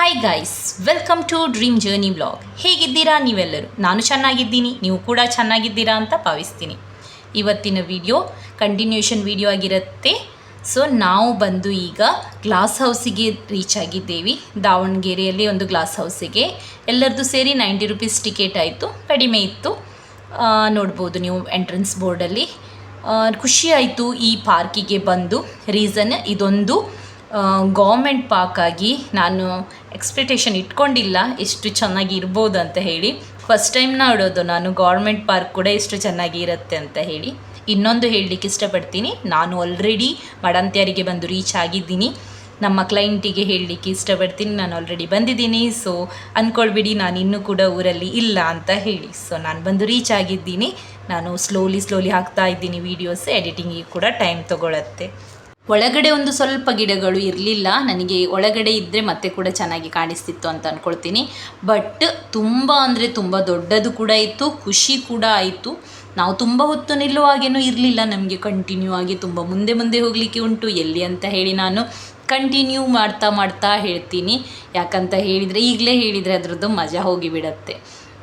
Hi guys, welcome to dream journey vlog. ಹೇಗಿದ್ದೀರಾ ನೀವೆಲ್ಲರೂ? ನಾನು ಚೆನ್ನಾಗಿದ್ದೀನಿ, ನೀವು ಕೂಡ ಚೆನ್ನಾಗಿದ್ದೀರಾ ಅಂತ ಭಾವಿಸ್ತೀನಿ. ಇವತ್ತಿನ ವಿಡಿಯೋ ಕಂಟಿನ್ಯೂಷನ್ ವಿಡಿಯೋ ಆಗಿರುತ್ತೆ. ಸೊ ನಾವು ಬಂದು ಈಗ ಗ್ಲಾಸ್ ಹೌಸಿಗೆ ರೀಚ್ ಆಗಿದ್ದೇವೆ. ದಾವಣಗೆರೆಯಲ್ಲಿ ಒಂದು ಗ್ಲಾಸ್ ಹೌಸಿಗೆ ಎಲ್ಲರದ್ದು ಸೇರಿ 90 ರೂಪೀಸ್ ಟಿಕೆಟ್ ಆಯಿತು, ಕಡಿಮೆ ಇತ್ತು. ನೋಡ್ಬೋದು ನೀವು ಎಂಟ್ರೆನ್ಸ್ ಬೋರ್ಡಲ್ಲಿ. ಖುಷಿ ಆಯಿತು ಈ ಪಾರ್ಕಿಗೆ ಬಂದು. ರೀಸನ್ ಇದೊಂದು ಗೌರ್ಮೆಂಟ್ ಪಾರ್ಕ್ ಆಗಿ ನಾನು ಎಕ್ಸ್ಪೆಕ್ಟೇಷನ್ ಇಟ್ಕೊಂಡಿಲ್ಲ ಎಷ್ಟು ಚೆನ್ನಾಗಿ ಇರ್ಬೋದು ಅಂತ ಹೇಳಿ. ಫಸ್ಟ್ ಟೈಮ್ ನೋಡೋದು ನಾನು ಗೌರ್ಮೆಂಟ್ ಪಾರ್ಕ್ ಕೂಡ ಎಷ್ಟು ಚೆನ್ನಾಗಿ ಇರುತ್ತೆ ಅಂತ ಹೇಳಿ. ಇನ್ನೊಂದು ಹೇಳಲಿಕ್ಕೆ ಇಷ್ಟಪಡ್ತೀನಿ, ನಾನು ಆಲ್ರೆಡಿ ಮಡಂತ್ಯಾರಿಗೆ ಬಂದು ರೀಚ್ ಆಗಿದ್ದೀನಿ. ನಮ್ಮ ಕ್ಲೈಂಟಿಗೆ ಹೇಳಲಿಕ್ಕೆ ಇಷ್ಟಪಡ್ತೀನಿ, ನಾನು ಆಲ್ರೆಡಿ ಬಂದಿದ್ದೀನಿ. ಸೊ ಅಂದ್ಕೊಳ್ಬೇಡಿ ನಾನು ಇನ್ನೂ ಕೂಡ ಊರಲ್ಲಿ ಇಲ್ಲ ಅಂತ ಹೇಳಿ. ಸೊ ನಾನು ಬಂದು ರೀಚ್ ಆಗಿದ್ದೀನಿ. ನಾನು ಸ್ಲೋಲಿ ಹಾಕ್ತಾ ಇದ್ದೀನಿ ವೀಡಿಯೋಸ್. ಎಡಿಟಿಂಗಿಗೆ ಕೂಡ ಟೈಮ್ ತೊಗೊಳತ್ತೆ. ಒಳಗಡೆ ಒಂದು ಸ್ವಲ್ಪ ಗಿಡಗಳು ಇರಲಿಲ್ಲ, ನನಗೆ ಒಳಗಡೆ ಇದ್ದರೆ ಮತ್ತೆ ಕೂಡ ಚೆನ್ನಾಗಿ ಕಾಣಿಸ್ತಿತ್ತು ಅಂತ ಅಂದ್ಕೊಳ್ತೀನಿ. ಬಟ್ ತುಂಬ ಅಂದರೆ ತುಂಬ ದೊಡ್ಡದು ಕೂಡ ಇತ್ತು, ಖುಷಿ ಕೂಡ ಆಯಿತು. ನಾವು ತುಂಬ ಹೊತ್ತು ನಿಲ್ಲುವಾಗೇನೂ ಇರಲಿಲ್ಲ, ನಮಗೆ ಕಂಟಿನ್ಯೂ ಆಗಿ ತುಂಬ ಮುಂದೆ ಹೋಗಲಿಕ್ಕೆ ಉಂಟು. ಎಲ್ಲಿ ಅಂತ ಹೇಳಿ ನಾನು ಕಂಟಿನ್ಯೂ ಮಾಡ್ತಾ ಹೇಳ್ತೀನಿ. ಯಾಕಂತ ಹೇಳಿದರೆ ಈಗಲೇ ಹೇಳಿದರೆ ಅದರದ್ದು ಮಜಾ ಹೋಗಿಬಿಡತ್ತೆ.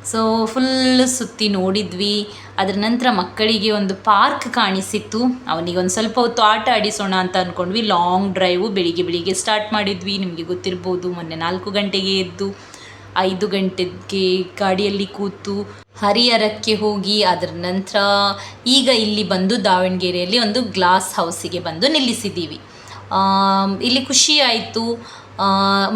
ಸೊ ಫುಲ್ ಸುತ್ತಿ ನೋಡಿದ್ವಿ. ಅದರ ನಂತರ ಮಕ್ಕಳಿಗೆ ಒಂದು ಪಾರ್ಕ್ ಕಾಣಿಸಿತ್ತು, ಅವನಿಗೆ ಒಂದು ಸ್ವಲ್ಪ ಹೊತ್ತು ಆಟ ಆಡಿಸೋಣ ಅಂತ ಅಂದ್ಕೊಂಡ್ವಿ. ಲಾಂಗ್ ಡ್ರೈವು ಬೆಳಿಗ್ಗೆ ಸ್ಟಾರ್ಟ್ ಮಾಡಿದ್ವಿ. ನಿಮಗೆ ಗೊತ್ತಿರ್ಬೋದು, ಮೊನ್ನೆ 4 ಗಂಟೆಗೆ ಎದ್ದು 5 ಗಂಟೆಗೆ ಗಾಡಿಯಲ್ಲಿ ಕೂತು ಹರಿಹರಕ್ಕೆ ಹೋಗಿ ಅದರ ನಂತರ ಈಗ ಇಲ್ಲಿ ಬಂದು ದಾವಣಗೆರೆಯಲ್ಲಿ ಒಂದು ಗ್ಲಾಸ್ ಹೌಸಿಗೆ ಬಂದು ನಿಲ್ಲಿಸಿದ್ದೀವಿ. ಇಲ್ಲಿ ಖುಷಿ ಆಯಿತು.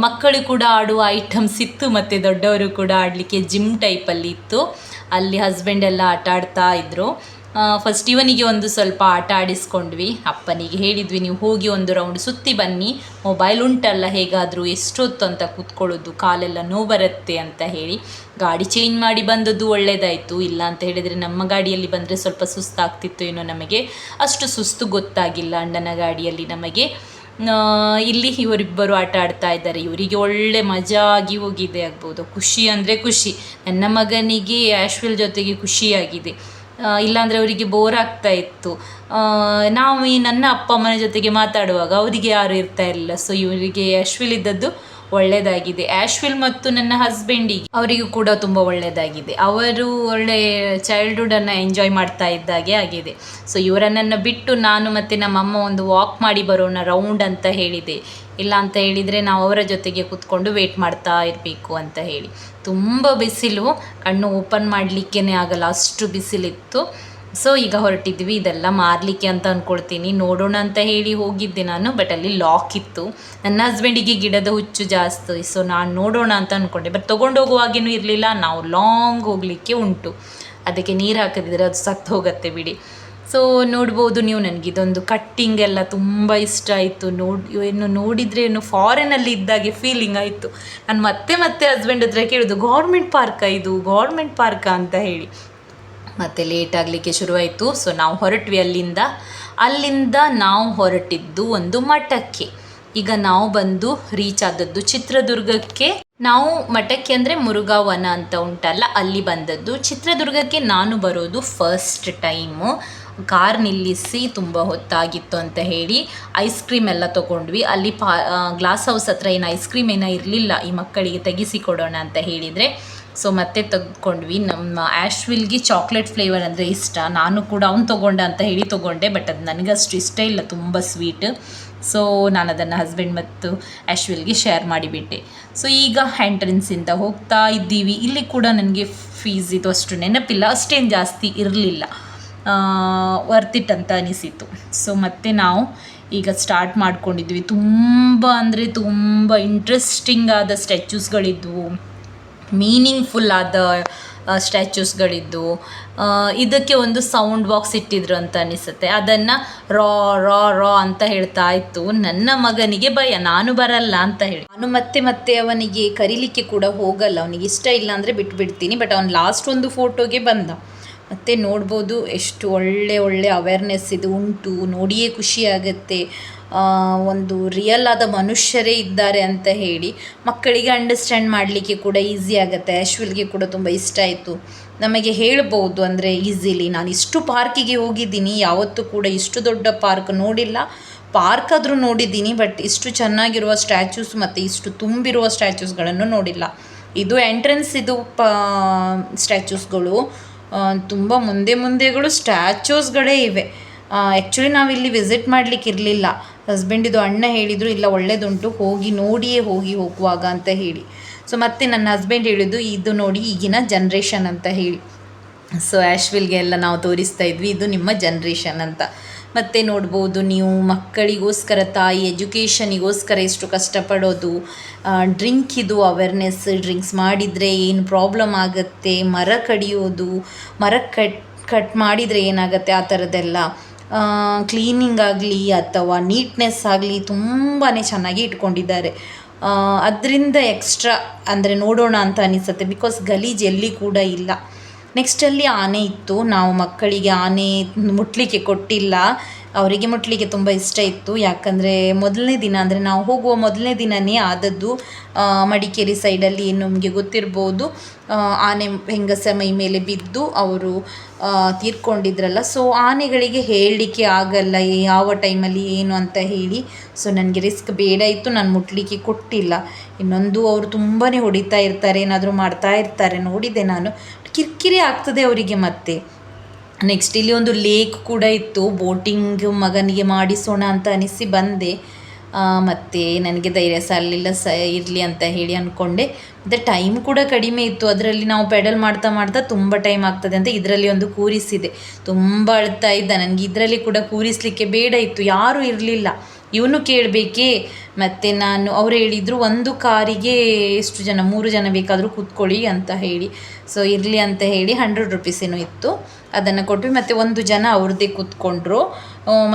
ಮಕ್ಕಳು ಕೂಡ ಆಡುವ ಐಟಮ್ಸ್ ಇತ್ತು, ಮತ್ತು ದೊಡ್ಡವರು ಕೂಡ ಆಡಲಿಕ್ಕೆ ಜಿಮ್ ಟೈಪಲ್ಲಿ ಇತ್ತು. ಅಲ್ಲಿ ಹಸ್ಬೆಂಡ್ ಎಲ್ಲ ಆಟ ಆಡ್ತಾ ಇದ್ದರು. ಫಸ್ಟ್ ಇವನಿಗೆ ಒಂದು ಸ್ವಲ್ಪ ಆಟ ಆಡಿಸ್ಕೊಂಡ್ವಿ. ಅಪ್ಪನಿಗೆ ಹೇಳಿದ್ವಿ, ನೀವು ಹೋಗಿ ಒಂದು ರೌಂಡ್ ಸುತ್ತಿ ಬನ್ನಿ, ಮೊಬೈಲ್ ಉಂಟಲ್ಲ ಹೇಗಾದರೂ ಎಷ್ಟೊತ್ತು ಅಂತ ಕೂತ್ಕೊಳ್ಳೋದು, ಕಾಲೆಲ್ಲ ನೋವು ಬರುತ್ತೆ ಅಂತ ಹೇಳಿ. ಗಾಡಿ ಚೇಂಜ್ ಮಾಡಿ ಬಂದದ್ದು ಒಳ್ಳೆಯದಾಯಿತು. ಇಲ್ಲ ಅಂತ ಹೇಳಿದರೆ ನಮ್ಮ ಗಾಡಿಯಲ್ಲಿ ಬಂದರೆ ಸ್ವಲ್ಪ ಸುಸ್ತಾಗ್ತಿತ್ತು ಏನೋ. ನಮಗೆ ಅಷ್ಟು ಸುಸ್ತು ಗೊತ್ತಾಗಿಲ್ಲ ಅಣ್ಣನ ಗಾಡಿಯಲ್ಲಿ ನಮಗೆ. ಇಲ್ಲಿ ಇವರಿಬ್ಬರು ಆಟ ಆಡ್ತಾ ಇದ್ದಾರೆ. ಇವರಿಗೆ ಒಳ್ಳೆ ಮಜಾ ಆಗಿ ಹೋಗಿದೆ ಆಗ್ಬೋದು. ಖುಷಿ ಅಂದರೆ ಖುಷಿ. ನನ್ನ ಮಗನಿಗೆ ಆಶ್ವಿಲ್ ಜೊತೆಗೆ ಖುಷಿಯಾಗಿದೆ, ಇಲ್ಲಾಂದರೆ ಅವರಿಗೆ ಬೋರ್ ಆಗ್ತಾ ಇತ್ತು. ನಾವು ನನ್ನ ಅಪ್ಪ ಅಮ್ಮನ ಜೊತೆಗೆ ಮಾತಾಡುವಾಗ ಅವರಿಗೆ ಯಾರು ಇರ್ತಾ ಇರಲಿಲ್ಲ. ಸೊ ಇವರಿಗೆ ಆಶ್ವಿಲ್ ಇದ್ದದ್ದು ಒಳ್ಳೆಯದಾಗಿದೆ. ಆಶ್ವಿಲ್ ಮತ್ತು ನನ್ನ ಹಸ್ಬೆಂಡಿಗೆ ಅವರಿಗೂ ಕೂಡ ತುಂಬ ಒಳ್ಳೆಯದಾಗಿದೆ. ಅವರು ಒಳ್ಳೆ ಚೈಲ್ಡ್ಹುಡನ್ನು ಎಂಜಾಯ್ ಮಾಡ್ತಾ ಇದ್ದಾಗೆ ಆಗಿದೆ. ಸೊ ಇವರನ್ನು ಬಿಟ್ಟು ನಾನು ಮತ್ತು ನಮ್ಮಮ್ಮ ಒಂದು ವಾಕ್ ಮಾಡಿ ಬರೋಣ ರೌಂಡ್ ಅಂತ ಹೇಳಿದೆ. ಇಲ್ಲ ಅಂತ ಹೇಳಿದರೆ ನಾವು ಅವರ ಜೊತೆಗೆ ಕೂತ್ಕೊಂಡು ವೇಟ್ ಮಾಡ್ತಾ ಇರಬೇಕು ಅಂತ ಹೇಳಿ. ತುಂಬ ಬಿಸಿಲು, ಕಣ್ಣು ಓಪನ್ ಮಾಡಲಿಕ್ಕೇ ಆಗಲ್ಲ, ಅಷ್ಟು ಬಿಸಿಲಿತ್ತು. ಸೊ ಈಗ ಹೊರಟಿದ್ವಿ. ಇದೆಲ್ಲ ಮಾರಲಿಕ್ಕೆ ಅಂತ ಅಂದ್ಕೊಳ್ತೀನಿ, ನೋಡೋಣ ಅಂತ ಹೇಳಿ ಹೋಗಿದ್ದೆ ನಾನು. ಬಟ್ ಅಲ್ಲಿ ಲಾಕ್ ಇತ್ತು. ನನ್ನ ಹಸ್ಬೆಂಡಿಗೆ ಗಿಡದ ಹುಚ್ಚು ಜಾಸ್ತಿ. ಸೊ ನಾನು ನೋಡೋಣ ಅಂತ ಅಂದ್ಕೊಂಡೆ, ಬಟ್ ತೊಗೊಂಡು ಹೋಗುವಾಗೇನೂ ಇರಲಿಲ್ಲ. ನಾವು ಲಾಂಗ್ ಹೋಗಲಿಕ್ಕೆ ಉಂಟು, ಅದಕ್ಕೆ ನೀರು ಹಾಕಿದ್ರೆ ಅದು ಸತ್ತು ಹೋಗುತ್ತೆ ಬಿಡಿ. ಸೊ ನೋಡ್ಬೋದು ನೀವು. ನನಗಿದೊಂದು ಕಟ್ಟಿಂಗ್ ಎಲ್ಲ ತುಂಬ ಇಷ್ಟ ಆಯಿತು. ನೋಡಿದರೆ ಏನು ಫಾರಿನಲ್ಲಿ ಇದ್ದಾಗೆ ಫೀಲಿಂಗ್ ಆಯಿತು. ನಾನು ಮತ್ತೆ ಹಸ್ಬೆಂಡ್ ಹತ್ರ ಕೇಳಿದ್ದು, ಗೌರ್ಮೆಂಟ್ ಪಾರ್ಕಾ ಇದು, ಗೌರ್ಮೆಂಟ್ ಪಾರ್ಕಾ ಅಂತ ಹೇಳಿ. ಮತ್ತು ಲೇಟ್ ಆಗಲಿಕ್ಕೆ ಶುರುವಾಯಿತು. ಸೊ ನಾವು ಹೊರಟ್ವಿ ಅಲ್ಲಿಂದ ನಾವು ಹೊರಟಿದ್ದು ಒಂದು ಮಠಕ್ಕೆ. ಈಗ ನಾವು ಬಂದು ರೀಚ್ ಆದದ್ದು ಚಿತ್ರದುರ್ಗಕ್ಕೆ. ನಾವು ಮಠಕ್ಕೆ ಅಂದರೆ ಮುರುಘಾವನ ಅಂತ ಉಂಟಲ್ಲ, ಅಲ್ಲಿ ಬಂದದ್ದು. ಚಿತ್ರದುರ್ಗಕ್ಕೆ ನಾನು ಬರೋದು ಫಸ್ಟ್ ಟೈಮು. ಕಾರ್ ನಿಲ್ಲಿಸಿ ತುಂಬ ಹೊತ್ತಾಗಿತ್ತು ಅಂತ ಹೇಳಿ ಐಸ್ ಕ್ರೀಮ್ ಎಲ್ಲ ತೊಗೊಂಡ್ವಿ. ಅಲ್ಲಿ ಗ್ಲಾಸ್ ಹೌಸ್ ಹತ್ರ ಏನು ಐಸ್ ಕ್ರೀಮ್ ಏನೋ ಇರಲಿಲ್ಲ, ಈ ಮಕ್ಕಳಿಗೆ ತೆಗಿಸಿ ಕೊಡೋಣ ಅಂತ ಹೇಳಿದರೆ. ಸೊ ಮತ್ತೆ ತೆಗೆದುಕೊಂಡ್ವಿ. ನಮ್ಮ ಆಶ್ವಿಲ್ಗೆ ಚಾಕ್ಲೇಟ್ ಫ್ಲೇವರ್ ಅಂದರೆ ಇಷ್ಟ. ನಾನು ಕೂಡ ಅವ್ನು ತೊಗೊಂಡ ಅಂತ ಹೇಳಿ ತೊಗೊಂಡೆ, ಬಟ್ ಅದು ನನಗಷ್ಟು ಇಷ್ಟ ಇಲ್ಲ, ತುಂಬ ಸ್ವೀಟ್. ಸೊ ನಾನು ಅದನ್ನು ಹಸ್ಬೆಂಡ್ ಮತ್ತು ಆಶ್ವಿಲ್ಗೆ ಶೇರ್ ಮಾಡಿಬಿಟ್ಟೆ. ಸೊ ಈಗ ಎಂಟ್ರೆನ್ಸಿಂದ ಹೋಗ್ತಾ ಇದ್ದೀವಿ. ಇಲ್ಲಿ ಕೂಡ ನನಗೆ ಫೀಸ್ ಇದು ಅಷ್ಟು ನೆನಪಿಲ್ಲ, ಅಷ್ಟೇನು ಜಾಸ್ತಿ ಇರಲಿಲ್ಲ, ವರ್ತಿಟ್ ಅಂತ ಅನಿಸಿತು. ಸೊ ಮತ್ತೆ ನಾವು ಈಗ ಸ್ಟಾರ್ಟ್ ಮಾಡ್ಕೊಂಡಿದ್ವಿ. ತುಂಬ ಅಂದರೆ ತುಂಬ ಇಂಟ್ರೆಸ್ಟಿಂಗ್ ಆದ ಸ್ಟ್ಯಾಚ್ಯೂಸ್ಗಳಿದ್ವು, ಮೀನಿಂಗ್ಫುಲ್ ಆದ ಸ್ಟ್ಯಾಚ್ಯೂಸ್ಗಳಿದ್ದು. ಇದಕ್ಕೆ ಒಂದು ಸೌಂಡ್ ಬಾಕ್ಸ್ ಇಟ್ಟಿದ್ರು ಅಂತ ಅನಿಸುತ್ತೆ. ಅದನ್ನು ರಾ ಅಂತ ಹೇಳ್ತಾ ಇತ್ತು. ನನ್ನ ಮಗನಿಗೆ ಭಯ, ನಾನು ಬರಲ್ಲ ಅಂತ ಹೇಳಿ. ನಾನು ಮತ್ತೆ ಅವನಿಗೆ ಕರೀಲಿಕ್ಕೆ ಕೂಡ ಹೋಗಲ್ಲ, ಅವನಿಗೆ ಇಷ್ಟ ಇಲ್ಲ ಅಂದರೆ ಬಿಟ್ಬಿಡ್ತೀನಿ. ಬಟ್ ಅವನು ಲಾಸ್ಟ್ ಒಂದು ಫೋಟೋಗೆ ಬಂದ. ಮತ್ತು ನೋಡ್ಬೋದು ಎಷ್ಟು ಒಳ್ಳೆ ಅವೇರ್ನೆಸ್ ಇದು ಉಂಟು. ನೋಡಿಯೇ ಖುಷಿ ಆಗುತ್ತೆ. ಒಂದು ರಿಯಲ್ ಆದ ಮನುಷ್ಯರೇ ಇದ್ದಾರೆ ಅಂತ ಹೇಳಿ ಮಕ್ಕಳಿಗೆ ಅಂಡರ್ಸ್ಟ್ಯಾಂಡ್ ಮಾಡಲಿಕ್ಕೆ ಕೂಡ ಈಸಿ ಆಗುತ್ತೆ. ಆಶ್ವಿಲ್ಗೆ ಕೂಡ ತುಂಬ ಇಷ್ಟ ಆಯಿತು. ನಮಗೆ ಹೇಳ್ಬೋದು ಅಂದರೆ ಈಸಿಲಿ. ನಾನು ಇಷ್ಟು ಪಾರ್ಕಿಗೆ ಹೋಗಿದ್ದೀನಿ, ಯಾವತ್ತೂ ಕೂಡ ಇಷ್ಟು ದೊಡ್ಡ ಪಾರ್ಕ್ ನೋಡಿಲ್ಲ. ಪಾರ್ಕ್ ಆದರೂ ನೋಡಿದ್ದೀನಿ, ಬಟ್ ಇಷ್ಟು ಚೆನ್ನಾಗಿರುವ ಸ್ಟ್ಯಾಚ್ಯೂಸ್ ಮತ್ತು ಇಷ್ಟು ತುಂಬಿರುವ ಸ್ಟ್ಯಾಚ್ಯೂಸ್ಗಳನ್ನು ನೋಡಿಲ್ಲ. ಇದು ಎಂಟ್ರೆನ್ಸ್, ಇದು ಸ್ಟ್ಯಾಚ್ಯೂಸ್ಗಳು ತುಂಬ ಮುಂದೆಗಳು ಸ್ಟ್ಯಾಚ್ಯೂಸ್ಗಳೇ ಇವೆ. ಆ್ಯಕ್ಚುಲಿ ನಾವಿಲ್ಲಿ ವಿಸಿಟ್ ಮಾಡಲಿಕ್ಕೆ ಇರಲಿಲ್ಲ. ಹಸ್ಬೆಂಡಿದು ಅಣ್ಣ ಹೇಳಿದರು, ಇಲ್ಲ ಒಳ್ಳೇದುಂಟು, ಹೋಗಿ ನೋಡಿಯೇ ಹೋಗುವಾಗ ಅಂತ ಹೇಳಿ. ಸೊ ಮತ್ತೆ ನನ್ನ ಹಸ್ಬೆಂಡ್ ಹೇಳಿದ್ದು, ಇದು ನೋಡಿ ಈಗಿನ ಜನ್ರೇಷನ್ ಅಂತ ಹೇಳಿ. ಸೊ ಆ್ಯಶ್ವಿಲ್ಗೆ ಎಲ್ಲ ನಾವು ತೋರಿಸ್ತಾ ಇದ್ವಿ, ಇದು ನಿಮ್ಮ ಜನ್ರೇಷನ್ ಅಂತ. ಮತ್ತು ನೋಡ್ಬೋದು ನೀವು, ಮಕ್ಕಳಿಗೋಸ್ಕರ ತಾಯಿ ಎಜುಕೇಷನಿಗೋಸ್ಕರ ಎಷ್ಟು ಕಷ್ಟಪಡೋದು. ಡ್ರಿಂಕಿದು ಅವೇರ್ನೆಸ್, ಡ್ರಿಂಕ್ಸ್ ಮಾಡಿದರೆ ಏನು ಪ್ರಾಬ್ಲಮ್ ಆಗುತ್ತೆ, ಮರ ಕಡಿಯೋದು, ಮರ ಕಟ್ ಮಾಡಿದರೆ ಏನಾಗುತ್ತೆ, ಆ ಥರದ್ದೆಲ್ಲ. ಕ್ಲೀನಿಂಗ್ ಆಗಲಿ ಅಥವಾ ನೀಟ್ನೆಸ್ ಆಗಲಿ ತುಂಬಾ ಚೆನ್ನಾಗಿ ಇಟ್ಕೊಂಡಿದ್ದಾರೆ. ಅದರಿಂದ ಎಕ್ಸ್ಟ್ರಾ ಅಂದರೆ ನೋಡೋಣ ಅಂತ ಅನಿಸುತ್ತೆ, ಬಿಕಾಸ್ ಗಲೀಜು ಎಲ್ಲಿ ಕೂಡ ಇಲ್ಲ. ನೆಕ್ಸ್ಟಲ್ಲಿ ಆನೆ ಇತ್ತು. ನಾವು ಮಕ್ಕಳಿಗೆ ಆನೆ ಮುಟ್ಲಿಕ್ಕೆ ಕೊಟ್ಟಿಲ್ಲ, ಅವರಿಗೆ ಮುಟ್ಲಿಕ್ಕೆ ತುಂಬ ಇಷ್ಟ ಇತ್ತು. ಯಾಕಂದರೆ ಮೊದಲನೇ ದಿನ, ಅಂದರೆ ನಾವು ಹೋಗುವ ಮೊದಲನೇ ದಿನವೇ ಆದದ್ದು. ಮಡಿಕೇರಿ ಸೈಡಲ್ಲಿ ನಮಗೆ ಗೊತ್ತಿರ್ಬೋದು, ಆನೆ ಹೆಂಗಸ ಮೈ ಮೇಲೆ ಬಿದ್ದು ಅವರು ತೀರ್ಕೊಂಡಿದ್ರಲ್ಲ. ಸೊ ಆನೆಗಳಿಗೆ ಹೇಳಲಿಕ್ಕೆ ಆಗಲ್ಲ ಯಾವ ಟೈಮಲ್ಲಿ ಏನು ಅಂತ ಹೇಳಿ. ಸೊ ನನಗೆ ರಿಸ್ಕ್ ಬೇಡ ಇತ್ತು, ನಾನು ಮುಟ್ಲಿಕ್ಕೆ ಕೊಟ್ಟಿಲ್ಲ. ಇನ್ನೊಂದು, ಅವರು ತುಂಬಾ ಹೊಡಿತಾ ಇರ್ತಾರೆ, ಏನಾದರೂ ಮಾಡ್ತಾ ಇರ್ತಾರೆ, ನೋಡಿದೆ ನಾನು. ಕಿರಿಕಿರಿ ಆಗ್ತದೆ ಅವರಿಗೆ. ಮತ್ತೆ ನೆಕ್ಸ್ಟ್ ಇಲ್ಲಿ ಒಂದು ಲೇಕ್ ಕೂಡ ಇತ್ತು. ಬೋಟಿಂಗ್ ಮಗನಿಗೆ ಮಾಡಿಸೋಣ ಅಂತ ಅನಿಸಿ ಬಂದೆ. ಮತ್ತು ನನಗೆ ಧೈರ್ಯ ಸಾಲಿಲ್ಲ, ಇರಲಿ ಅಂತ ಹೇಳಿ ಅಂದ್ಕೊಂಡೆ. ಮತ್ತು ಟೈಮ್ ಕೂಡ ಕಡಿಮೆ ಇತ್ತು. ಅದರಲ್ಲಿ ನಾವು ಪೆಡಲ್ ಮಾಡ್ತಾ ತುಂಬ ಟೈಮ್ ಆಗ್ತದೆ ಅಂತ ಇದರಲ್ಲಿ ಒಂದು ಕೂರಿಸಿದೆ. ತುಂಬ ಅಳ್ತಾ ಇದ್ದ. ನನಗೆ ಇದರಲ್ಲಿ ಕೂಡ ಕೂರಿಸಲಿಕ್ಕೆ ಬೇಡ ಇತ್ತು, ಯಾರೂ ಇರಲಿಲ್ಲ. ಇವನು ಕೇಳಬೇಕೇ. ಮತ್ತು ಅವ್ರು ಹೇಳಿದರು, ಒಂದು ಕಾರಿಗೆ ಎಷ್ಟು ಜನ, 3 ಜನ ಬೇಕಾದರೂ ಕೂತ್ಕೊಳ್ಳಿ ಅಂತ ಹೇಳಿ. ಸೊ ಇರಲಿ ಅಂತ ಹೇಳಿ 100 ರೂಪೀಸ್ ಏನೋ ಇತ್ತು, ಅದನ್ನು ಕೊಟ್ವಿ. ಮತ್ತು 1 ಜನ ಅವ್ರದ್ದೇ ಕೂತ್ಕೊಂಡ್ರು.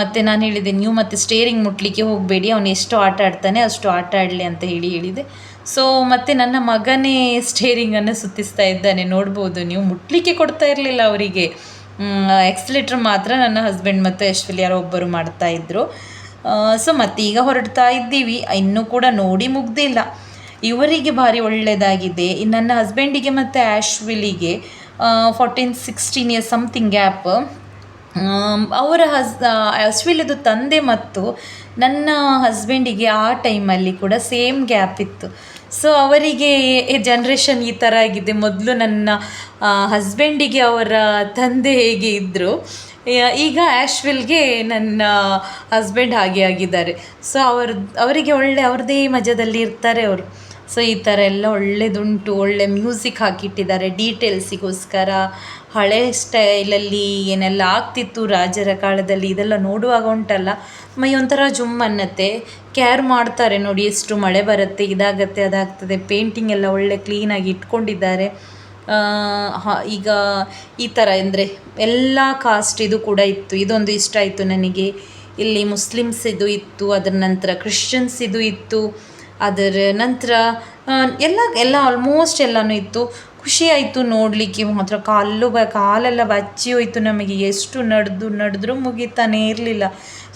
ಮತ್ತು ನಾನು ಹೇಳಿದೆ, ನೀವು ಮತ್ತೆ ಸ್ಟೇರಿಂಗ್ ಮುಟ್ಲಿಕ್ಕೆ ಹೋಗಬೇಡಿ, ಅವನು ಎಷ್ಟು ಆಟ ಆಡ್ತಾನೆ ಅಷ್ಟು ಆಟ ಆಡಲಿ ಅಂತ ಹೇಳಿದೆ. ಸೊ ಮತ್ತು ನನ್ನ ಮಗನೇ ಸ್ಟೇರಿಂಗನ್ನು ಸುತ್ತಿಸ್ತಾ ಇದ್ದಾನೆ, ನೋಡ್ಬೋದು ನೀವು. ಮುಟ್ಲಿಕ್ಕೆ ಕೊಡ್ತಾ ಇರಲಿಲ್ಲ ಅವರಿಗೆ. ಎಕ್ಸಲೇಟ್ರ್ ಮಾತ್ರ ನನ್ನ ಹಸ್ಬೆಂಡ್ ಮತ್ತು ಆ್ಯಶ್ವಿಲ್ ಯಾರೋ ಒಬ್ಬರು ಮಾಡ್ತಾಯಿದ್ರು. ಸೊ ಮತ್ತು ಈಗ ಹೊರಡ್ತಾ ಇದ್ದೀವಿ. ಇನ್ನೂ ಕೂಡ ನೋಡಿ ಮುಗ್ದಿಲ್ಲ. ಇವರಿಗೆ ಭಾರಿ ಒಳ್ಳೆಯದಾಗಿದೆ. ನನ್ನ ಹಸ್ಬೆಂಡಿಗೆ ಮತ್ತು ಆ್ಯಶ್ವಿಲಿಗೆ 14-16 ಇಯರ್ಸ್ ಸಮಥಿಂಗ್ ಗ್ಯಾಪ್. ಅವರ ಆ್ಯಶ್ವಿಲಿದು ತಂದೆ ಮತ್ತು ನನ್ನ ಹಸ್ಬೆಂಡಿಗೆ ಆ ಟೈಮಲ್ಲಿ ಕೂಡ ಸೇಮ್ ಗ್ಯಾಪ್ ಇತ್ತು. ಸೊ ಅವರಿಗೆ ಜನ್ರೇಷನ್ ಈ ಥರ ಆಗಿದೆ. ಮೊದಲು ನನ್ನ ಹಸ್ಬೆಂಡಿಗೆ ಅವರ ತಂದೆ ಹೇಗೆ ಇದ್ದರು, ಈಗ ಆ್ಯಶ್ವಿಲ್ಗೆ ನನ್ನ ಹಸ್ಬೆಂಡ್ ಹಾಗೆ ಆಗಿದ್ದಾರೆ. ಸೊ ಅವರಿಗೆ ಅವ್ರದ್ದೇ ಮಜದಲ್ಲಿ ಇರ್ತಾರೆ ಅವರು. ಸೊ ಈ ಥರ ಎಲ್ಲ ಒಳ್ಳೆಯದುಂಟು. ಒಳ್ಳೆ ಮ್ಯೂಸಿಕ್ ಹಾಕಿಟ್ಟಿದ್ದಾರೆ ಡೀಟೇಲ್ಸಿಗೋಸ್ಕರ. ಹಳೆ ಸ್ಟೈಲಲ್ಲಿ ಏನೆಲ್ಲ ಆಗ್ತಿತ್ತು ರಾಜರ ಕಾಲದಲ್ಲಿ, ಇದೆಲ್ಲ ನೋಡುವಾಗ ಉಂಟಲ್ಲ ಮೈ ಒಂಥರ ಜುಮ್ ಅನ್ನತ್ತೆ. ಕೇರ್ ಮಾಡ್ತಾರೆ ನೋಡಿ, ಎಷ್ಟು ಮಳೆ ಬರುತ್ತೆ, ಇದಾಗತ್ತೆ, ಅದಾಗ್ತದೆ. ಪೇಂಟಿಂಗ್ ಎಲ್ಲ ಒಳ್ಳೆ ಕ್ಲೀನಾಗಿ ಇಟ್ಕೊಂಡಿದ್ದಾರೆ. ಈಗ ಈ ಥರ ಅಂದರೆ ಎಲ್ಲ ಕಾಸ್ಟ್ ಇದು ಕೂಡ ಇತ್ತು. ಇದೊಂದು ಇಷ್ಟ ಆಯಿತು ನನಗೆ. ಇಲ್ಲಿ ಮುಸ್ಲಿಮ್ಸ್ ಇದು ಇತ್ತು, ಅದರ ನಂತರ ಕ್ರಿಶ್ಚಿಯನ್ಸ್ ಇದು ಇತ್ತು, ಅದರ ನಂತರ ಎಲ್ಲ ಆಲ್ಮೋಸ್ಟ್ ಎಲ್ಲನೂ ಇತ್ತು. ಖುಷಿ ಆಯಿತು ನೋಡಲಿಕ್ಕೆ ಮಾತ್ರ. ಕಾಲೆಲ್ಲ ಬಚ್ಚಿ ಹೋಯಿತು ನಮಗೆ. ಎಷ್ಟು ನಡೆದ್ರೂ ಮುಗಿತಾನೇ ಇರಲಿಲ್ಲ.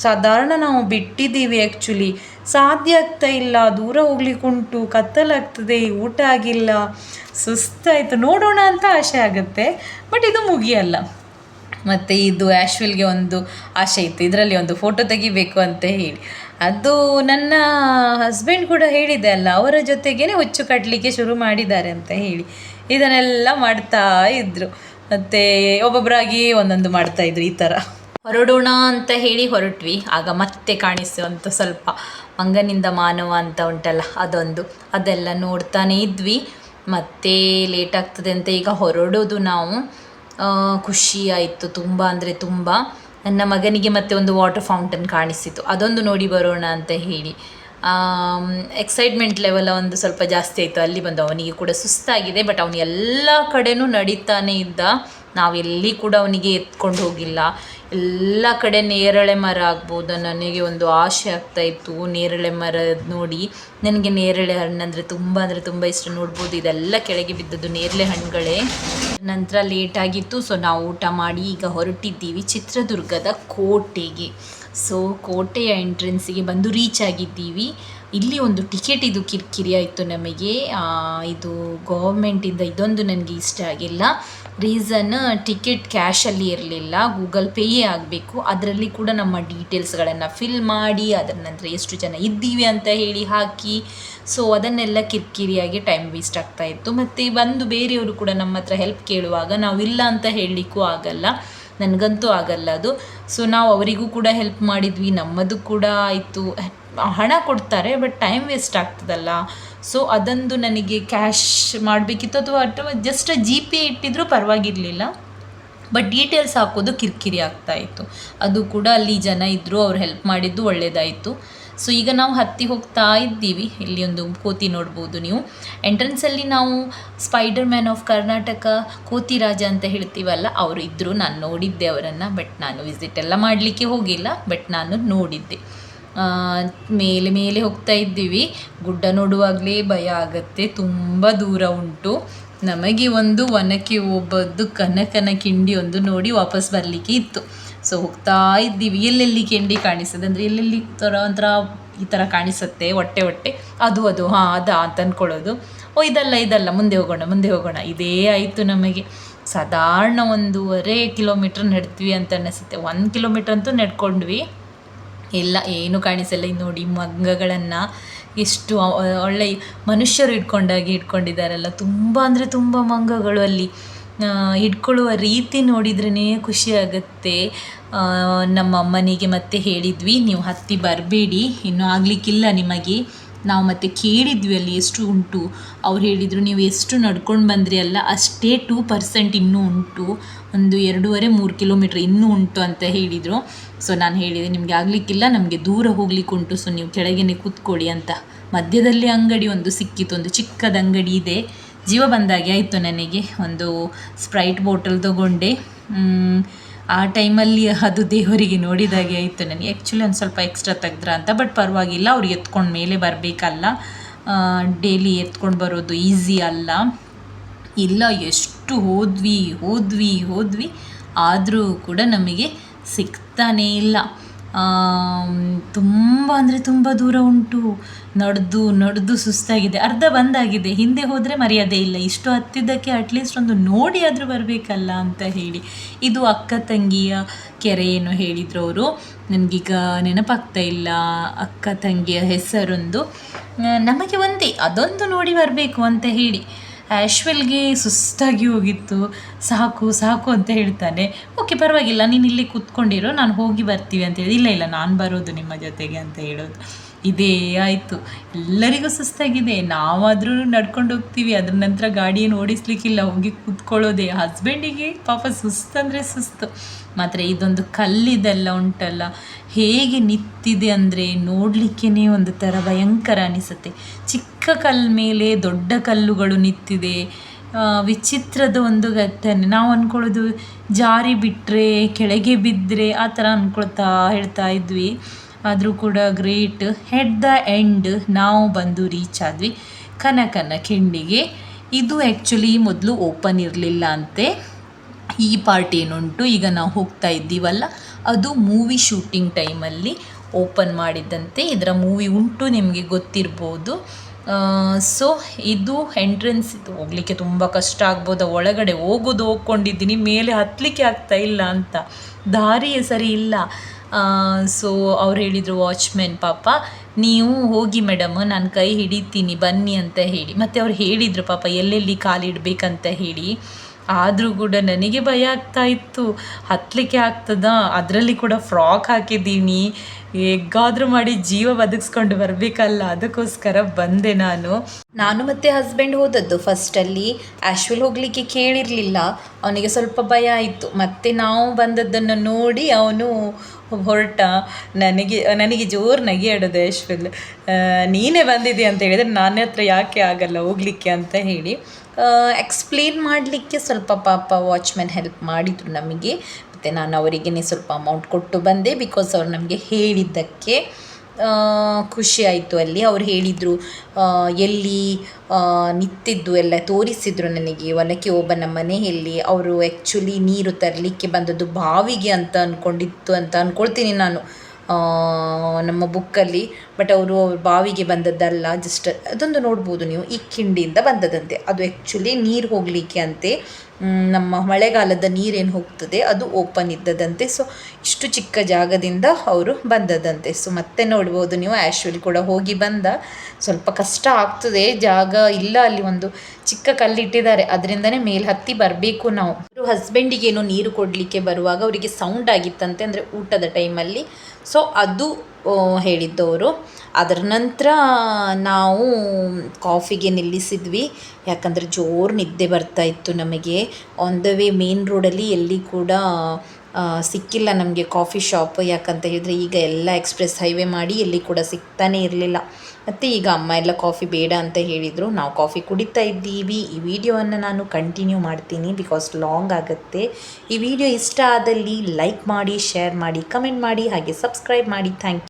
ಸಾಧಾರಣ ನಾವು ಬಿಟ್ಟಿದ್ದೀವಿ. ಆ್ಯಕ್ಚುಲಿ ಸಾಧ್ಯ ಆಗ್ತಾ ಇಲ್ಲ, ದೂರ ಹೋಗ್ಲಿಕ್ಕುಂಟು, ಕತ್ತಲಾಗ್ತದೆ, ಊಟ ಆಗಿಲ್ಲ, ಸುಸ್ತಾಯಿತು. ನೋಡೋಣ ಅಂತ ಆಸೆ ಆಗುತ್ತೆ, ಬಟ್ ಇದು ಮುಗಿಯಲ್ಲ. ಮತ್ತು ಇದು ಆ್ಯಶ್ವಿಲ್ಗೆ ಒಂದು ಆಸೆ ಇತ್ತು, ಇದರಲ್ಲಿ ಒಂದು ಫೋಟೋ ತೆಗಿಬೇಕು ಅಂತ ಹೇಳಿ. ಅದು ನನ್ನ ಹಸ್ಬೆಂಡ್ ಕೂಡ ಹೇಳಿದೆ ಅಲ್ಲ, ಅವರ ಜೊತೆಗೇ ಹುಚ್ಚು ಕಟ್ಟಲಿಕ್ಕೆ ಶುರು ಮಾಡಿದ್ದಾರೆ ಅಂತ ಹೇಳಿ. ಇದನ್ನೆಲ್ಲ ಮಾಡ್ತಾ ಇದ್ದರು. ಮತ್ತು ಒಬ್ಬೊಬ್ಬರಾಗಿ ಒಂದೊಂದು ಮಾಡ್ತಾಯಿದ್ರು. ಈ ಥರ ಹೊರಡೋಣ ಅಂತ ಹೇಳಿ ಹೊರಟ್ವಿ. ಆಗ ಮತ್ತೆ ಕಾಣಿಸುವಂಥ ಸ್ವಲ್ಪ ಮಂಗನಿಂದ ಮಾನವ ಅಂತ ಉಂಟಲ್ಲ, ಅದೆಲ್ಲ ನೋಡ್ತಾನೇ ಇದ್ವಿ. ಮತ್ತೆ ಲೇಟ್ ಆಗ್ತದೆ ಅಂತ ಈಗ ಹೊರಡೋದು ನಾವು. ಖುಷಿ ಆಯಿತು ತುಂಬ ಅಂದರೆ ತುಂಬ. ನನ್ನ ಮಗನಿಗೆ ಮತ್ತೆ ಒಂದು ವಾಟರ್ ಫೌಂಟನ್ ಕಾಣಿಸಿತು, ಅದೊಂದು ನೋಡಿ ಬರೋಣ ಅಂತ ಹೇಳಿ. ಎಕ್ಸೈಟ್ಮೆಂಟ್ ಲೆವೆಲ್ ಒಂದು ಸ್ವಲ್ಪ ಜಾಸ್ತಿ ಆಯಿತು. ಅಲ್ಲಿ ಬಂದು ಅವನಿಗೆ ಕೂಡ ಸುಸ್ತಾಗಿದೆ, ಬಟ್ ಅವನು ಎಲ್ಲ ಕಡೆನೂ ನಡೀತಾನೆ ಇದ್ದ. ನಾವೆಲ್ಲಿ ಕೂಡ ಅವನಿಗೆ ಎತ್ಕೊಂಡು ಹೋಗಿಲ್ಲ. ಎಲ್ಲ ಕಡೆ ನೇರಳೆ ಮರ ಆಗ್ಬೋದು, ನನಗೆ ಒಂದು ಆಸೆ ಆಗ್ತಾಯಿತ್ತು ನೇರಳೆ ಮರ ನೋಡಿ. ನನಗೆ ನೇರಳೆ ಹಣ್ಣು ಅಂದರೆ ತುಂಬ ಇಷ್ಟ. ನೋಡ್ಬೋದು ಇದೆಲ್ಲ ಕೆಳಗೆ ಬಿದ್ದದ್ದು ನೇರಳೆ ಹಣ್ಣುಗಳೇ. ನಂತರ ಲೇಟಾಗಿತ್ತು, ಸೊ ನಾವು ಊಟ ಮಾಡಿ ಈಗ ಹೊರಟಿದ್ದೀವಿ ಚಿತ್ರದುರ್ಗದ ಕೋಟೆಗೆ. ಸೊ ಕೋಟೆಯ ಎಂಟ್ರೆನ್ಸಿಗೆ ಬಂದು ರೀಚ್ ಆಗಿದ್ದೀವಿ. ಇಲ್ಲಿ ಒಂದು ಟಿಕೆಟ್ ಇದು ಕಿರಿಕಿರಿ ಆಯಿತು ನಮಗೆ. ಇದು ಗೌರ್ಮೆಂಟಿಂದ ಇದೊಂದು ನನಗೆ ಇಷ್ಟ ಆಗಿಲ್ಲ. ರೀಸನ್ ಟಿಕೆಟ್ ಕ್ಯಾಶಲ್ಲಿ ಇರಲಿಲ್ಲ, ಗೂಗಲ್ ಪೇಯೇ ಆಗಬೇಕು. ಅದರಲ್ಲಿ ಕೂಡ ನಮ್ಮ ಡೀಟೇಲ್ಸ್ಗಳನ್ನು ಫಿಲ್ ಮಾಡಿ ಅದರ ನಂತರ ಎಷ್ಟು ಜನ ಇದ್ದೀವಿ ಅಂತ ಹೇಳಿ ಹಾಕಿ, ಸೊ ಅದನ್ನೆಲ್ಲ ಕಿರಿಕಿರಿಯಾಗಿ ಟೈಮ್ ವೇಸ್ಟ್ ಆಗ್ತಾಯಿತ್ತು. ಮತ್ತು ಬಂದು ಬೇರೆಯವರು ಕೂಡ ನಮ್ಮ ಹತ್ರ ಹೆಲ್ಪ್ ಕೇಳುವಾಗ ನಾವು ಇಲ್ಲ ಅಂತ ಹೇಳಲಿಕ್ಕೂ ಆಗಲ್ಲ, ನನಗಂತೂ ಆಗಲ್ಲ ಅದು. ಸೊ ನಾವು ಅವರಿಗೂ ಕೂಡ ಹೆಲ್ಪ್ ಮಾಡಿದ್ವಿ, ನಮ್ಮದು ಕೂಡ ಆಯಿತು. ಹಣ ಕೊಡ್ತಾರೆ ಬಟ್ ಟೈಮ್ ವೇಸ್ಟ್ ಆಗ್ತದಲ್ಲ. ಸೊ ಅದೊಂದು ನನಗೆ ಕ್ಯಾಶ್ ಮಾಡಬೇಕಿತ್ತು, ಅಥವಾ ಜಸ್ಟ್ ಜಿ ಪೇ ಇಟ್ಟಿದ್ರೂ ಪರವಾಗಿರಲಿಲ್ಲ, ಬಟ್ ಡೀಟೇಲ್ಸ್ ಹಾಕೋದು ಕಿರಿಕಿರಿ ಆಗ್ತಾಯಿತ್ತು. ಅದು ಕೂಡ ಅಲ್ಲಿ ಜನ ಇದ್ದರು, ಅವ್ರು ಹೆಲ್ಪ್ ಮಾಡಿದ್ದು ಒಳ್ಳೆಯದಾಯಿತು. ಸೊ ಈಗ ನಾವು ಹತ್ತಿ ಹೋಗ್ತಾ ಇದ್ದೀವಿ. ಇಲ್ಲಿ ಒಂದು ಕೋತಿ ನೋಡ್ಬೋದು ನೀವು. ಎಂಟ್ರೆನ್ಸಲ್ಲಿ ನಾವು ಸ್ಪೈಡರ್ ಮ್ಯಾನ್ ಆಫ್ ಕರ್ನಾಟಕ ಕೋತಿ ರಾಜ ಅಂತ ಹೇಳ್ತೀವಲ್ಲ, ಅವರು ಇದ್ದರು. ನಾನು ನೋಡಿದ್ದೆ ಅವರನ್ನು, ಬಟ್ ನಾನು ವಿಸಿಟ್ ಎಲ್ಲ ಮಾಡಲಿಕ್ಕೆ ಹೋಗಿಲ್ಲ, ಬಟ್ ನಾನು ನೋಡಿದ್ದೆ. ಮೇಲೆ ಮೇಲೆ ಹೋಗ್ತಾ ಇದ್ದೀವಿ. ಗುಡ್ಡ ನೋಡುವಾಗಲೇ ಭಯ ಆಗುತ್ತೆ, ತುಂಬ ದೂರ ಉಂಟು. ನಮಗೆ ಒಂದು ಒನಕೆ ಓಬದ್ದು ಕನಕನ ಕಿಂಡಿ ಒಂದು ನೋಡಿ ವಾಪಸ್ ಬರಲಿಕ್ಕೆ ಇತ್ತು. ಸೊ ಹೋಗ್ತಾ ಇದ್ದೀವಿ. ಎಲ್ಲೆಲ್ಲಿ ಕಿಂಡಿ ಕಾಣಿಸ್ತದೆ ಅಂದರೆ ಎಲ್ಲೆಲ್ಲಿ ಒಂಥರ ಈ ಥರ ಕಾಣಿಸುತ್ತೆ, ಹೊಟ್ಟೆ ಅದು ಹಾಂ ಅದಾ ಅಂತ ಅಂದ್ಕೊಳ್ಳೋದು. ಇದಲ್ಲ ಮುಂದೆ ಹೋಗೋಣ ಇದೇ ಆಯಿತು ನಮಗೆ. ಸಾಧಾರಣ 1.5 ಕಿಲೋಮೀಟ್ರ್ ನಡೆದ್ವಿ ಅಂತ ಅನಿಸುತ್ತೆ. 1 ಕಿಲೋಮೀಟ್ರ್ ಅಂತೂ ನಡ್ಕೊಂಡ್ವಿ. ಎಲ್ಲ ಏನು ಕಾಣಿಸಲ್ಲ. ನೋಡಿ ಮಂಗಗಳನ್ನು ಎಷ್ಟು ಒಳ್ಳೆ ಮನುಷ್ಯರು ಇಟ್ಕೊಂಡಿದ್ದಾರಲ್ಲ, ತುಂಬ ಅಂದರೆ ತುಂಬ ಮಂಗಗಳು ಅಲ್ಲಿ. ಹಿಡ್ಕೊಳ್ಳುವ ರೀತಿ ನೋಡಿದ್ರೇ ಖುಷಿಯಾಗುತ್ತೆ. ನಮ್ಮ ಅಮ್ಮನಿಗೆ ಮತ್ತೆ ಹೇಳಿದ್ವಿ, ನೀವು ಹತ್ತಿ ಬರಬೇಡಿ, ಇನ್ನೂ ಆಗಲಿಕ್ಕಿಲ್ಲ ನಿಮಗೆ. ನಾವು ಮತ್ತೆ ಕೇಳಿದ್ವಿ ಅಲ್ಲಿ ಎಷ್ಟು ಉಂಟು. ಅವ್ರು ಹೇಳಿದರು, ನೀವು ಎಷ್ಟು ನಡ್ಕೊಂಡು ಬಂದ್ರಿ ಅಲ್ಲ ಅಷ್ಟೇ 2% ಇನ್ನೂ ಉಂಟು, ಒಂದು 2.5-3 ಕಿಲೋಮೀಟ್ರ್ ಇನ್ನೂ ಉಂಟು ಅಂತ ಹೇಳಿದರು. ಸೊ ನಾನು ಹೇಳಿದೆ, ನಿಮಗೆ ಆಗಲಿಕ್ಕಿಲ್ಲ, ನಮಗೆ ದೂರ ಹೋಗ್ಲಿಕ್ಕೆ ಉಂಟು, ಸೊ ನೀವು ಕೆಳಗೇನೆ ಕೂತ್ಕೊಳ್ಳಿ ಅಂತ. ಮಧ್ಯದಲ್ಲಿ ಅಂಗಡಿ ಒಂದು ಸಿಕ್ಕಿತು, ಒಂದು ಚಿಕ್ಕದ ಅಂಗಡಿ ಇದೆ. ಜೀವ ಬಂದಾಗೆ ಆಯಿತು ನನಗೆ. ಒಂದು ಸ್ಪ್ರೈಟ್ ಬಾಟಲ್ ತೊಗೊಂಡೆ. ಆ ಟೈಮಲ್ಲಿ ಅದು ದೇವರಿಗೆ ನೋಡಿದಾಗೆ ಆಯಿತು ನನಗೆ. ಆ್ಯಕ್ಚುಲಿ ಒಂದು ಸ್ವಲ್ಪ ಎಕ್ಸ್ಟ್ರಾ ತೆಗೆದ್ರ ಅಂತ, ಬಟ್ ಪರವಾಗಿಲ್ಲ, ಅವ್ರಿಗೆ ಎತ್ಕೊಂಡು ಮೇಲೆ ಬರಬೇಕಲ್ಲ, ಡೈಲಿ ಎತ್ಕೊಂಡು ಬರೋದು ಈಸಿ ಅಲ್ಲ. ಇಲ್ಲ ಎಷ್ಟು ಹೋದ್ವಿ ಆದರೂ ಕೂಡ ನಮಗೆ ಸಿಗ್ತಾನೇ ಇಲ್ಲ. ತುಂಬ ಅಂದರೆ ತುಂಬ ದೂರ ಉಂಟು. ನಡೆದು ಸುಸ್ತಾಗಿದೆ, ಅರ್ಧ ಬಂದಾಗಿದೆ. ಹಿಂದೆ ಹೋದರೆ ಮರ್ಯಾದೆ ಇಲ್ಲ, ಇಷ್ಟು ಹತ್ತಿದ್ದಕ್ಕೆ ಅಟ್ಲೀಸ್ಟ್ ಒಂದು ನೋಡಿ ಆದರೂ ಬರಬೇಕಲ್ಲ ಅಂತ ಹೇಳಿ. ಇದು ಅಕ್ಕ ತಂಗಿಯ ಕೆರೆ ಏನು ಹೇಳಿದ್ರು ಅವರು, ನನಗೀಗ ನೆನಪಾಗ್ತಾ ಇಲ್ಲ ಅಕ್ಕ ತಂಗಿಯ ಹೆಸರೊಂದು. ನಮಗೆ ಒಂದೇ ಅದೊಂದು ನೋಡಿ ಬರಬೇಕು ಅಂತ ಹೇಳಿ. ಆಶ್ವಲ್ಗೆ ಸುಸ್ತಾಗಿ ಹೋಗಿತ್ತು. ಸಾಕು ಅಂತ ಹೇಳ್ತಾನೆ. ಓಕೆ ಪರವಾಗಿಲ್ಲ, ನೀನು ಇಲ್ಲಿ ಕೂತ್ಕೊಂಡಿರೋ, ನಾನು ಹೋಗಿ ಬರ್ತೀವಿ ಅಂತ ಹೇಳಿ. ಇಲ್ಲ ನಾನು ಬರೋದು ನಿಮ್ಮ ಜೊತೆಗೆ ಅಂತ ಹೇಳೋದು. ಇದೇ ಆಯಿತು. ಎಲ್ಲರಿಗೂ ಸುಸ್ತಾಗಿದೆ, ನಾವಾದರೂ ನಡ್ಕೊಂಡು ಹೋಗ್ತೀವಿ, ಅದ್ರ ನಂತರ ಗಾಡಿಯನ್ನು ಓಡಿಸ್ಲಿಕ್ಕಿಲ್ಲ, ಹೋಗಿ ಕೂತ್ಕೊಳ್ಳೋದೆ. ಹಸ್ಬೆಂಡಿಗೆ ಪಾಪ ಸುಸ್ತಂದರೆ ಸುಸ್ತು. ಮಾತ್ರ ಇದೊಂದು ಕಲ್ಲಿದೆಲ್ಲ ಉಂಟಲ್ಲ, ಹೇಗೆ ನಿಂತಿದೆ ಅಂದರೆ ನೋಡಲಿಕ್ಕೇ ಒಂದು ಥರ ಭಯಂಕರ ಅನಿಸುತ್ತೆ. ಚಿಕ್ಕ ಕಲ್ಲು ಮೇಲೆ ದೊಡ್ಡ ಕಲ್ಲುಗಳು ನಿಂತಿದೆ. ವಿಚಿತ್ರದ ಒಂದು ಘಟನೆ. ನಾವು ಅಂದ್ಕೊಳ್ಳೋದು ಜಾರಿ ಬಿಟ್ಟರೆ ಕೆಳಗೆ ಬಿದ್ದರೆ ಆ ಥರ ಹೇಳ್ತಾ ಇದ್ವಿ. ಆದರೂ ಕೂಡ ಗ್ರೇಟ್. ಎಟ್ ದ ಎಂಡ್ ನಾವು ಬಂದು ರೀಚ್ ಆದ್ವಿ ಕನಕನ ಕಿಂಡಿಗೆ. ಇದು ಆ್ಯಕ್ಚುಲಿ ಮೊದಲು ಓಪನ್ ಇರಲಿಲ್ಲ ಅಂತೆ. ಈ ಪಾರ್ಟ್ ಏನುಂಟು ಈಗ ನಾವು ಹೋಗ್ತಾ ಇದ್ದೀವಲ್ಲ, ಅದು ಮೂವಿ ಶೂಟಿಂಗ್ ಟೈಮಲ್ಲಿ ಓಪನ್ ಮಾಡಿದ್ದಂತೆ. ಇದರ ಮೂವಿ ಉಂಟು, ನಿಮಗೆ ಗೊತ್ತಿರ್ಬೋದು. ಸೊ ಇದು ಎಂಟ್ರೆನ್ಸ್. ಇದು ಹೋಗಲಿಕ್ಕೆ ತುಂಬ ಕಷ್ಟ ಆಗ್ಬೋದು. ಒಳಗಡೆ ಹೋಗ್ಕೊಂಡಿದ್ದೀನಿ, ಮೇಲೆ ಹತ್ತಲಿಕ್ಕೆ ಆಗ್ತಾ ಇಲ್ಲ ಅಂತ, ದಾರಿಯೇ ಸರಿ ಇಲ್ಲ. ಸೊ ಅವ್ರು ಹೇಳಿದರು, ವಾಚ್ಮೆನ್ ಪಾಪ, ನೀವು ಹೋಗಿ ಮೇಡಮ್, ನಾನು ಕೈ ಹಿಡಿತೀನಿ ಬನ್ನಿ ಅಂತ ಹೇಳಿ. ಮತ್ತು ಅವ್ರು ಹೇಳಿದರು ಪಾಪ ಎಲ್ಲೆಲ್ಲಿ ಕಾಲಿಡಬೇಕಂತ ಹೇಳಿ. ಆದರೂ ಕೂಡ ನನಗೆ ಭಯ ಆಗ್ತಾ ಇತ್ತು, ಹತ್ತಲಿಕ್ಕೆ ಆಗ್ತದಾ? ಅದರಲ್ಲಿ ಕೂಡ ಫ್ರಾಕ್ ಹಾಕಿದ್ದೀನಿ, ಹೇಗಾದರೂ ಮಾಡಿ ಜೀವ ಬದುಕಿಸ್ಕೊಂಡು ಬರಬೇಕಲ್ಲ, ಅದಕ್ಕೋಸ್ಕರ ಬಂದೆ ನಾನು ಮತ್ತು ಹಸ್ಬೆಂಡ್ ಹೋದದ್ದು ಫಸ್ಟಲ್ಲಿ. ಆಶ್ವಲ್ ಹೋಗಲಿಕ್ಕೆ ಕೇಳಿರಲಿಲ್ಲ, ಅವನಿಗೆ ಸ್ವಲ್ಪ ಭಯ ಆಯಿತು. ಮತ್ತು ನಾವು ಬಂದದ್ದನ್ನು ನೋಡಿ ಅವನು ಹೊರಟ. ನನಗೆ ಜೋರು ನಗೆ ಆಡೋದು ಆಶ್ವಲ್. ನೀನೇ ಬಂದಿದ್ದೀಯ ಅಂತ ಹೇಳಿದರೆ ನನ್ನ ಹತ್ರ ಯಾಕೆ ಆಗಲ್ಲ ಹೋಗಲಿಕ್ಕೆ ಅಂತ ಹೇಳಿ ಎಕ್ಸ್ಪ್ಲೇನ್ ಮಾಡಲಿಕ್ಕೆ ಸ್ವಲ್ಪ ಪಾಪ ವಾಚ್ಮೆನ್ ಹೆಲ್ಪ್ ಮಾಡಿದರು ನಮಗೆ. ಮತ್ತು ನಾನು ಅವರಿಗೇ ಸ್ವಲ್ಪ ಅಮೌಂಟ್ ಕೊಟ್ಟು ಬಂದೆ, ಬಿಕಾಸ್ ಅವ್ರು ನಮಗೆ ಹೇಳಿದ್ದಕ್ಕೆ ಖುಷಿ ಆಯಿತು. ಅಲ್ಲಿ ಅವ್ರು ಹೇಳಿದರು, ಎಲ್ಲಿ ನಿಂತಿದ್ದು ಎಲ್ಲ ತೋರಿಸಿದರು ನನಗೆ. ಒನಕೆ ಓಬನ ಮನೆಯಲ್ಲಿ ಅವರು ಆ್ಯಕ್ಚುಲಿ ನೀರು ತರಲಿಕ್ಕೆ ಬಂದದ್ದು ಬಾವಿಗೆ ಅಂತ ಅಂದ್ಕೊಳ್ತೀನಿ ನಾನು ನಮ್ಮ ಬುಕ್ಕಲ್ಲಿ. ಬಟ್ ಅವರು ಬಾವಿಗೆ ಬಂದದ್ದಲ್ಲ, ಜಸ್ಟ್ ಅದೊಂದು ನೋಡ್ಬೋದು ನೀವು, ಈ ಕಿಂಡಿಯಿಂದ ಬಂದದಂತೆ. ಅದು ಆ್ಯಕ್ಚುಲಿ ನೀರು ಹೋಗಲಿಕ್ಕೆ ಅಂತೆ. ನಮ್ಮ ಮಳೆಗಾಲದ ನೀರೇನು ಹೋಗ್ತದೆ ಅದು ಓಪನ್ ಇದ್ದದಂತೆ. ಸೊ ಇಷ್ಟು ಚಿಕ್ಕ ಜಾಗದಿಂದ ಅವರು ಬಂದದಂತೆ. ಸೊ ಮತ್ತೆ ನೋಡ್ಬೋದು ನೀವು, ಆ್ಯಶ್ವಲಿ ಕೂಡ ಹೋಗಿ ಬಂದ. ಸ್ವಲ್ಪ ಕಷ್ಟ ಆಗ್ತದೆ, ಜಾಗ ಇಲ್ಲ, ಅಲ್ಲಿ ಒಂದು ಚಿಕ್ಕ ಕಲ್ಲಿಟ್ಟಿದ್ದಾರೆ, ಅದರಿಂದನೇ ಮೇಲೆ ಹತ್ತಿ ಬರಬೇಕು ನಾವು. ಹಸ್ಬೆಂಡಿಗೇನೋ ನೀರು ಕೊಡಲಿಕ್ಕೆ ಬರುವಾಗ ಅವರಿಗೆ ಸೌಂಡ್ ಆಗಿತ್ತಂತೆ, ಅಂದರೆ ಊಟದ ಟೈಮಲ್ಲಿ. ಸೊ ಅದು ಹೇಳಿದ್ದವರು. ಅದರ ನಂತರ ನಾವು ಕಾಫಿಗೆ ನಿಲ್ಲಿಸಿದ್ವಿ, ಯಾಕಂದರೆ ಜೋರು ನಿದ್ದೆ ಬರ್ತಾಯಿತ್ತು ನಮಗೆ. ಆನ್ ದ ವೇ ಮೇನ್ ರೋಡಲ್ಲಿ ಎಲ್ಲಿ ಕೂಡ ಸಿಕ್ಕಿಲ್ಲ ನಮಗೆ ಕಾಫಿ ಶಾಪ್. ಯಾಕಂತ ಹೇಳಿದರೆ ಈಗ ಎಲ್ಲ ಎಕ್ಸ್ಪ್ರೆಸ್ ಹೈವೇ ಮಾಡಿ ಎಲ್ಲಿ ಕೂಡ ಸಿಗ್ತಾನೇ ಇರಲಿಲ್ಲ. ಮತ್ತು ಈಗ ಅಮ್ಮ ಎಲ್ಲ ಕಾಫಿ ಬೇಡ ಅಂತ ಹೇಳಿದರು, ನಾವು ಕಾಫಿ ಕುಡಿತಾ ಇದ್ದೀವಿ. ಈ ವಿಡಿಯೋವನ್ನು ನಾನು ಕಂಟಿನ್ಯೂ ಮಾಡ್ತೀನಿ ಬಿಕಾಸ್ ಲಾಂಗ್ ಆಗುತ್ತೆ. ಈ ವಿಡಿಯೋ ಇಷ್ಟ ಆದಲ್ಲಿ ಲೈಕ್ ಮಾಡಿ, ಶೇರ್ ಮಾಡಿ, ಕಮೆಂಟ್ ಮಾಡಿ, ಹಾಗೆ ಸಬ್ಸ್ಕ್ರೈಬ್ ಮಾಡಿ. Thank you.